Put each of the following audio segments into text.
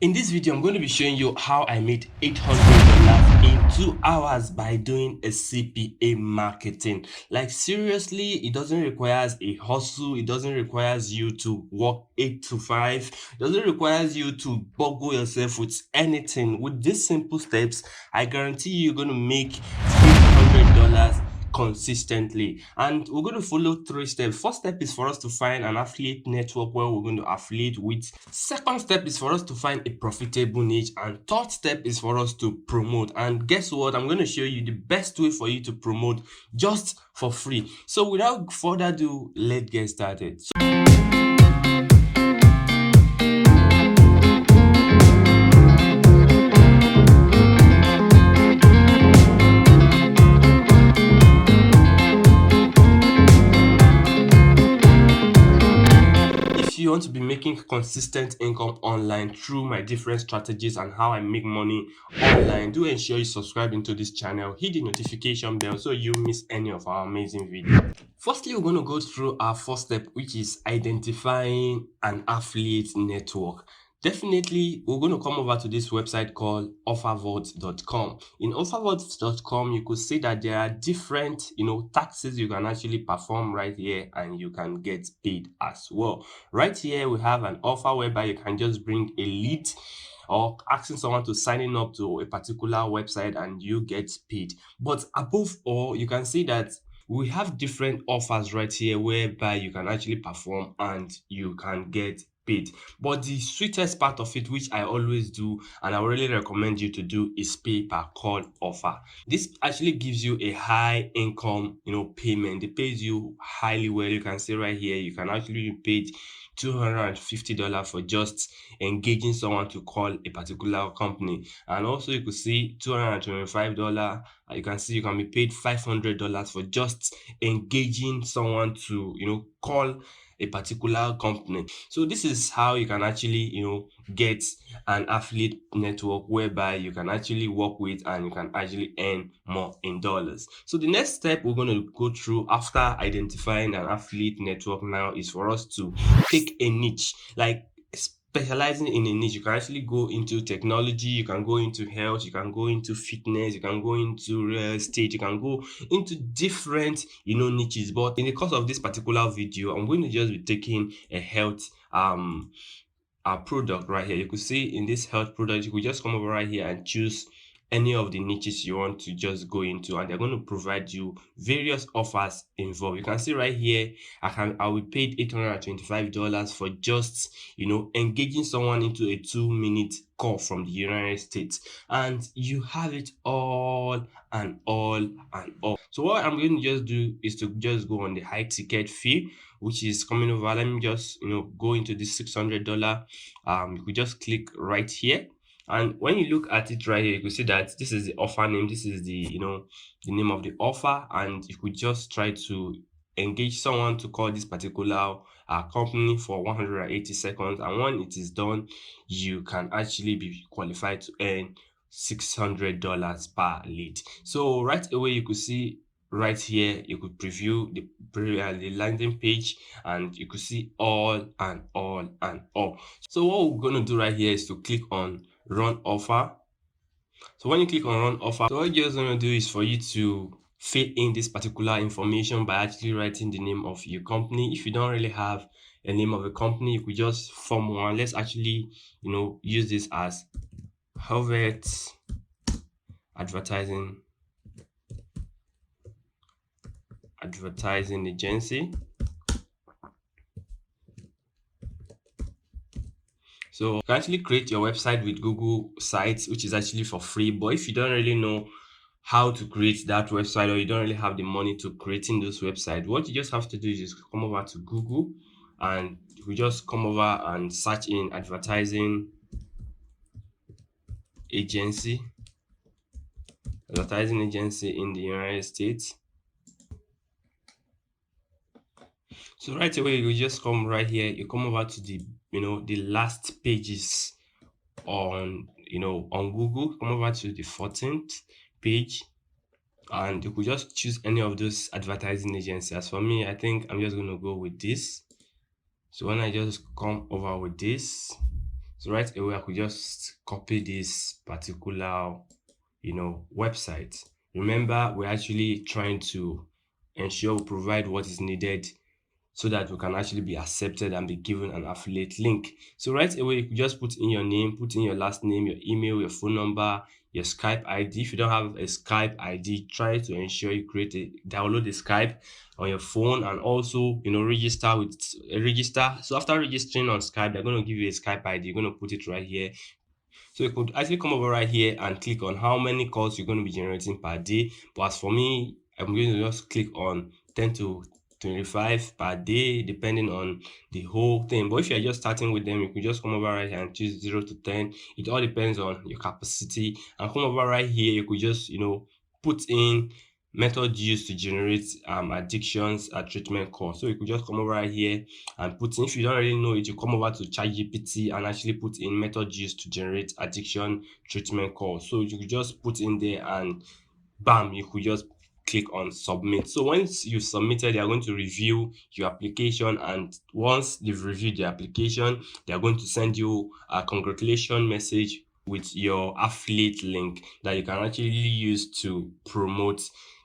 In this video, I'm going to be showing you how I made $800 in 2 hours by doing a CPA marketing. Like seriously, it doesn't require a hustle. It doesn't require you to work 8 to 5. It doesn't require you to boggle yourself with anything. With these simple steps, I guarantee you're going to make $800 consistently. And we're going to follow 3 steps. First step is for us to find an affiliate network where we're going to affiliate with. Second step is for us to find a profitable niche, and third step is for us to promote. And guess what? I'm going to show you the best way for you to promote just for free. So without further ado, let's get started. If you want to be making consistent income online through my different strategies and how I make money online, do ensure you subscribe into this channel, hit the notification bell so you miss any of our amazing videos. Firstly, we're going to go through our first step, which is identifying an affiliate network. Definitely, we're going to come over to this website called offervault.com. In offervault.com, you could see that there are different, taxes you can actually perform right here, and you can get paid as well. Right here, we have an offer whereby you can just bring a lead or asking someone to sign up to a particular website and you get paid. But above all, you can see that we have different offers right here whereby you can actually perform and you can get paid. But the sweetest part of it, which I always do and I really recommend you to do, is pay per call offer. This actually gives you a high income payment. It pays you highly well. You can see right here, you can actually be paid $250 for just engaging someone to call a particular company. And also you could see $225. You can see you can be paid $500 for just engaging someone to call a particular company. So this is how you can actually get an affiliate network whereby you can actually work with and you can actually earn more in dollars. So the next step we're going to go through after identifying an affiliate network now is for us to pick a niche. Like specializing in a niche, you can actually go into technology, you can go into health, you can go into fitness, you can go into real estate, you can go into different niches. But in the course of this particular video, I'm going to just be taking a health product right here. You could see in this health product, you could just come over right here and choose any of the niches you want to just go into, and they're going to provide you various offers involved. You can see right here, I will paid $825 for just engaging someone into a 2-minute call from the United States, and you have it all and all and all. So what I'm going to just do is to just go on the high ticket fee, which is coming over. Let me just go into this $600. You could just click right here. And when you look at it right here, you can see that this is the offer name. This is the the name of the offer, and you could just try to engage someone to call this particular company for 180 seconds. And when it is done, you can actually be qualified to earn $600 per lead. So right away, you could see right here, you could preview the landing page, and you could see all and all and all. So what we're going to do right here is to click on run offer. So when you click on run offer, so what you're just going to do is for you to fill in this particular information by actually writing the name of your company. If you don't really have a name of a company, you could just form one. Let's actually use this as Harvard advertising agency. So you can actually create your website with Google Sites, which is actually for free. But if you don't really know how to create that website, or you don't really have the money to creating those websites, what you just have to do is just come over to Google, and we just come over and search in advertising agency in the United States. So right away, you just come right here, you come over to the the last pages on on Google, come over to the 14th page, and you could just choose any of those advertising agencies. As for me, I think I'm just going to go with this. So when I just come over with this, So right away I could just copy this particular website. Remember, we're actually trying to ensure we provide what is needed so that we can actually be accepted and be given an affiliate link. So right away, you can just put in your name, put in your last name, your email, your phone number, your Skype ID. If you don't have a Skype ID, try to ensure you download the Skype on your phone, and also register. So after registering on Skype, they're going to give you a Skype ID. You're going to put it right here. So you could actually come over right here and click on how many calls you're going to be generating per day. But as for me, I'm going to just click on 10 to 25 per day, depending on the whole thing. But if you're just starting with them, you could just come over right here and choose 0 to 10. It all depends on your capacity. And come over right here, you could just, put in method used to generate addictions treatment course. So you could just come over right here and put in, if you don't already know it, you come over to ChatGPT and actually put in method used to generate addiction treatment course. So you could just put in there and bam, you could just click on submit. So once you submitted, they are going to review your application, and once they've reviewed the application, they are going to send you a congratulation message with your affiliate link that you can actually use to promote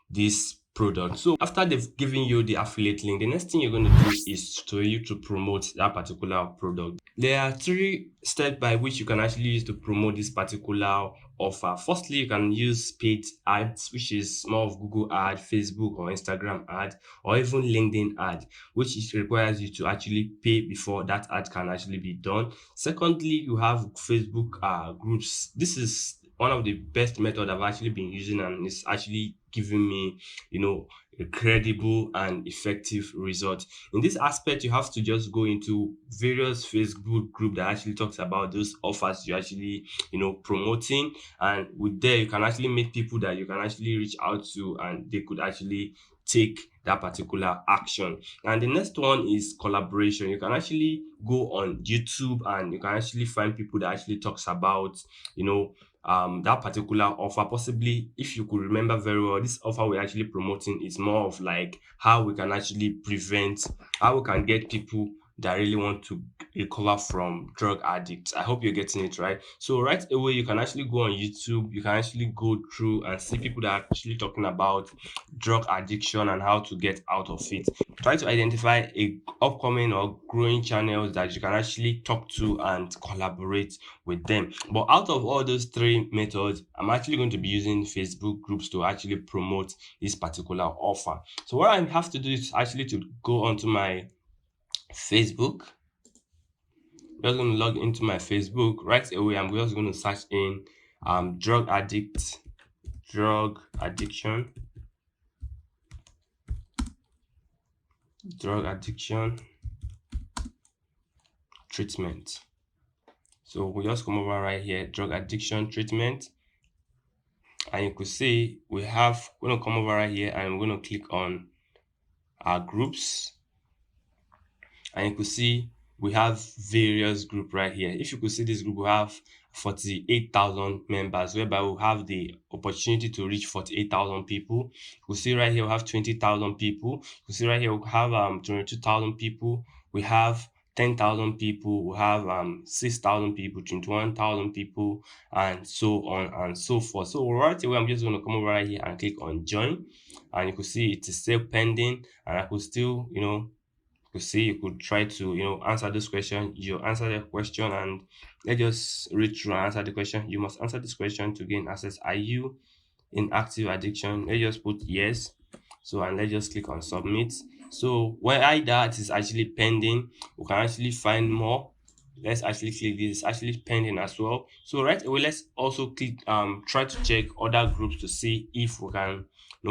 this product. So after they've given you the affiliate link, the next thing you're going to do is for you to promote that particular product. There are three steps by which you can actually use to promote this particular offer. Firstly, you can use paid ads, which is more of Google ad, Facebook or Instagram ad, or even LinkedIn ad, which requires you to actually pay before that ad can actually be done. Secondly, you have Facebook groups. This is one of the best method I've actually been using, and it's actually giving me, a credible and effective result. In this aspect, you have to just go into various Facebook group that actually talks about those offers you're actually, promoting, and with there you can actually meet people that you can actually reach out to, and they could actually take that particular action. And the next one is collaboration. You can actually go on YouTube and you can actually find people that actually talks about, that particular offer. Possibly, if you could remember very well, this offer we're actually promoting is more of like how we can actually how we can get people that really want to recover from drug addicts. I hope you're getting it right. So right away, you can actually go on YouTube. You can actually go through and see people that are actually talking about drug addiction and how to get out of it. Try to identify a upcoming or growing channels that you can actually talk to and collaborate with them. But out of all those three methods, I'm actually going to be using Facebook groups to actually promote this particular offer. So what I have to do is actually to go onto my Facebook. Just going to log into my Facebook right away. I'm just going to search in drug addiction, drug addiction treatment. So we just come over right here, drug addiction treatment, and you could see we're going to come over right here and we're going to click on our groups, and you could see we have various group right here. If you could see this group, we have 48,000 members, whereby we have the opportunity to reach 48,000 people. You could see right here we have 20,000 people. You could see right here we have 22,000 people. We have 10,000 people. We have 6,000 people, 21,000 people, and so on and so forth. So right away, I'm just going to come over right here and click on join, and you could see it is still pending, and I could still, you see, you could try to, answer this question. You answer the question, and let's just read through and answer the question. You must answer this question to gain access. Are you in active addiction? Let's just put yes. So, and let's just click on submit. So when that is actually pending, we can actually find more. Let's actually click this. It's actually pending as well. So right away, let's also click try to check other groups to see if we can,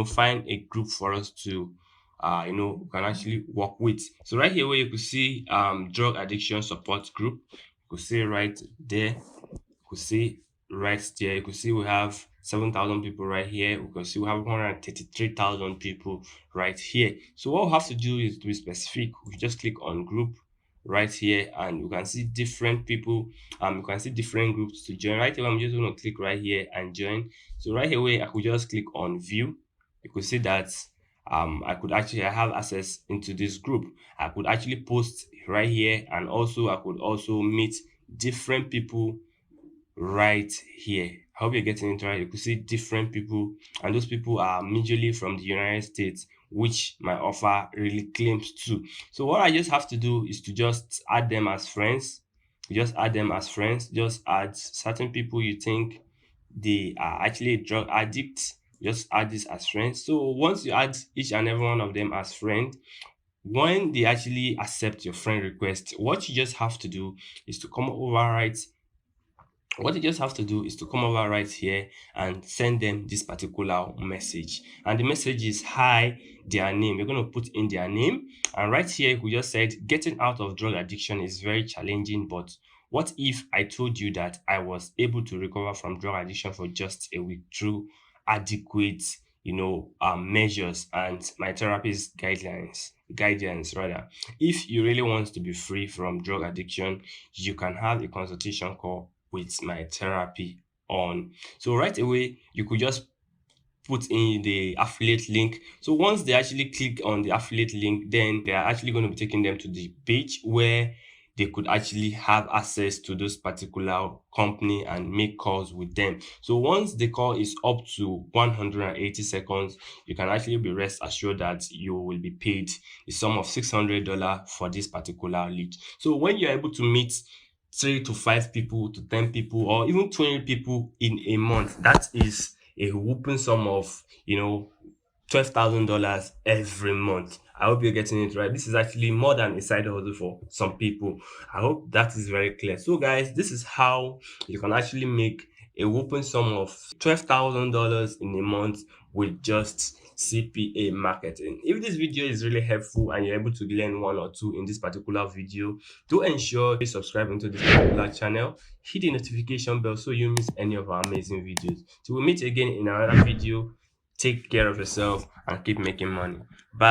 find a group for us to we can actually work with. So right here where you could see drug addiction support group, you could see right there, you could see right there, you could see we have 7,000 people right here. We can see we have 133,000 people right here. So what we have to do is to be specific. We just click on group right here, and you can see different people. You can see different groups to join. Right here, I'm just going to click right here and join. So right away, I could just click on view. You could see that I have access into this group. I could actually post right here, and also I could also meet different people right here. I hope you're getting it right. You could see different people, and those people are majorly from the United States, which my offer really claims to. So what I just have to do is to just add them as friends. You just add them as friends. Just add certain people you think they are actually a drug addict. Just add this as friends. So once you add each and every one of them as friend, when they actually accept your friend request, what you just have to do is to come over right what you just have to do is to come over right here and send them this particular message. And the message is hi, their name. You're going to put in their name. And right here, we just said getting out of drug addiction is very challenging. But what if I told you that I was able to recover from drug addiction for just a week through adequate, measures and my therapist guidance rather. If you really want to be free from drug addiction, you can have a consultation call with my therapy on. So right away, you could just put in the affiliate link. So once they actually click on the affiliate link, then they are actually going to be taking them to the page where they could actually have access to this particular company and make calls with them. So once the call is up to 180 seconds, you can actually be rest assured that you will be paid a sum of $600 for this particular lead. So when you're able to meet 3 to 5 people to 10 people or even 20 people in a month, that is a whooping sum of $12,000 every month. I hope you're getting it right. This is actually more than a side hustle for some people. I hope that is very clear. So, guys, this is how you can actually make a whooping sum of $12,000 in a month with just CPA marketing. If this video is really helpful and you're able to learn one or two in this particular video, do ensure you subscribe into this particular channel, hit the notification bell so you miss any of our amazing videos. So we'll meet again in another video. Take care of yourself and keep making money. Bye.